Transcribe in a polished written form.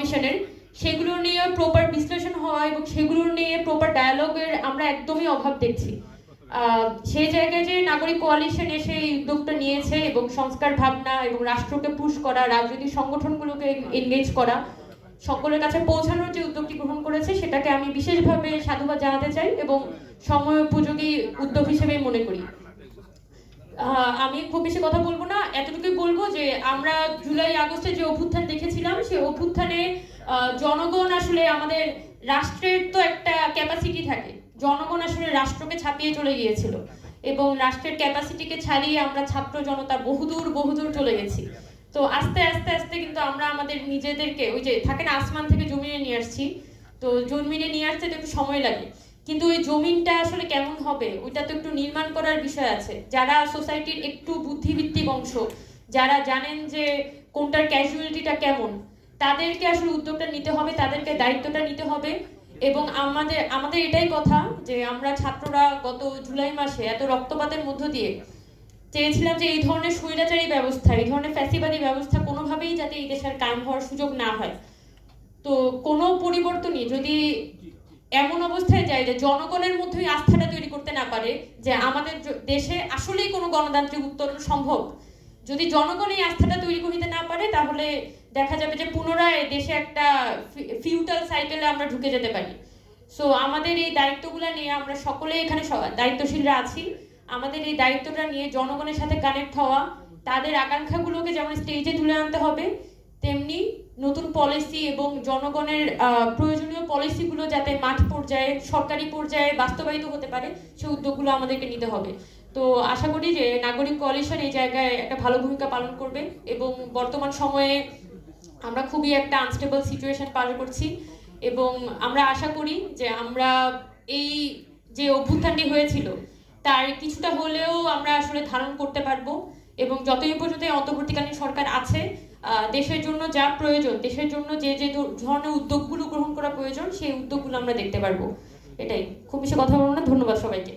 কোয়ালিশনের, সেগুলো নিয়ে প্রপার বিশ্লেষণ হওয়া এবং সেগুলো নিয়ে প্রপার ডায়ালগের আমরা একদমই অভাব দেখছি। সেই জায়গায় যে নাগরিক কোয়ালিশন এসে এই উদ্যোগটা নিয়েছে এবং সংস্কার ভাবনা এবং রাষ্ট্রকে পুশ করা, রাজনৈতিক সংগঠনগুলোকে এনগেজ করা, সকলের কাছে পৌঁছানোর যে উদ্যোগটি গ্রহণ করেছে সেটাকে আমি বিশেষভাবে সাধুবাদ জানাতে চাই এবং সময় উপযোগী উদ্যোগ হিসেবেই মনে করি। আমি খুব বেশি কথা বলবো না, এতটুকুই বলবো যে আমরা জুলাই আগস্টে যে অভ্যুত্থান দেখেছিলাম সেই অভ্যুত্থানে জনগণ আসলে আমাদের রাষ্ট্রের তো একটা ক্যাপাসিটি থাকে, জনগণ আসলে রাষ্ট্রকে ছাপিয়ে চলে গিয়েছিল এবং রাষ্ট্রের ক্যাপাসিটিকে ছাড়িয়ে আমরা ছাত্র জনতা বহুদূর চলে গেছি। তো আস্তে আস্তে আস্তে কিন্তু আমরা আমাদের নিজেদেরকে, ওই যে থাকে না আসমান থেকে জমিনে নিয়ে আসছি, তো জমিনে নিয়ে আসতে তো একটু সময় লাগে, কিন্তু ওই জমিনটা আসলে কেমন হবে ওইটা তো একটু নির্মাণ করার বিষয় আছে। যারা সোসাইটির একটু বুদ্ধিভিত্তিক অংশ, যারা জানেন যে কোনটার ক্যাজুয়ালিটিটা কেমন, তাদেরকে আসলে উদ্যোগটা নিতে হবে, তাদেরকে দায়িত্বটা নিতে হবে। এবং আমাদের এটাই কথা যে আমরা ছাত্ররা গত জুলাই মাসে এত রক্তপাতের মধ্য দিয়ে চেয়েছিলাম যে এই ধরনের স্বৈরাচারী ব্যবস্থা, এই ধরনের ফ্যাসিবাদী ব্যবস্থা কোনোভাবেই যাতে এই দেশের কায়েম হওয়ার সুযোগ না হয়। তো কোনো পরিবর্তনই যদি এমন অবস্থায় যায় যে জনগণের মধ্যেই আস্থাটা তৈরি করতে না পারে যে আমাদের দেশে আসলেই কোনো গণতান্ত্রিক উত্তরণ সম্ভব, যদি জনগণ এই আস্থাটা তৈরি করিতে না পারে, তাহলে দেখা যাবে যে পুনরায় দেশে একটা ফিউটাল সাইকেলে আমরা ঢুকে যেতে পারি। সো আমাদের এই দায়িত্বগুলো নিয়ে আমরা সকলে এখানে দায়িত্বশীলরা আছি, আমাদের এই দায়িত্বটা নিয়ে জনগণের সাথে কানেক্ট হওয়া, তাদের আকাঙ্ক্ষাগুলোকে যেমন স্টেজে তুলে আনতে হবে, তেমনি নতুন পলিসি এবং জনগণের প্রয়োজনীয় পলিসিগুলো যাতে মাঠ পর্যায়ে, সরকারি পর্যায়ে বাস্তবায়িত হতে পারে, সেই উদ্যোগগুলো আমাদেরকে নিতে হবে। তো আশা করি যে নাগরিক কোয়ালিশন এই জায়গায় একটা ভালো ভূমিকা পালন করবে এবং বর্তমান সময়ে আমরা খুবই একটা আনস্টেবল সিচুয়েশন পার করছি এবং আমরা আশা করি যে আমরা এই যে অভ্যুত্থানটি হয়েছিল তার কিছুটা হলেও আমরা আসলে ধারণ করতে পারবো এবং যতই পর্যন্ত অন্তর্বর্তীকালীন সরকার আছে, দেশের জন্য যা প্রয়োজন, দেশের জন্য যে যে ধরনের উদ্যোগগুলো গ্রহণ করা প্রয়োজন, সেই উদ্যোগগুলো আমরা দেখতে পারবো। এটাই, খুব বেশি কথা বলবো না, ধন্যবাদ সবাইকে।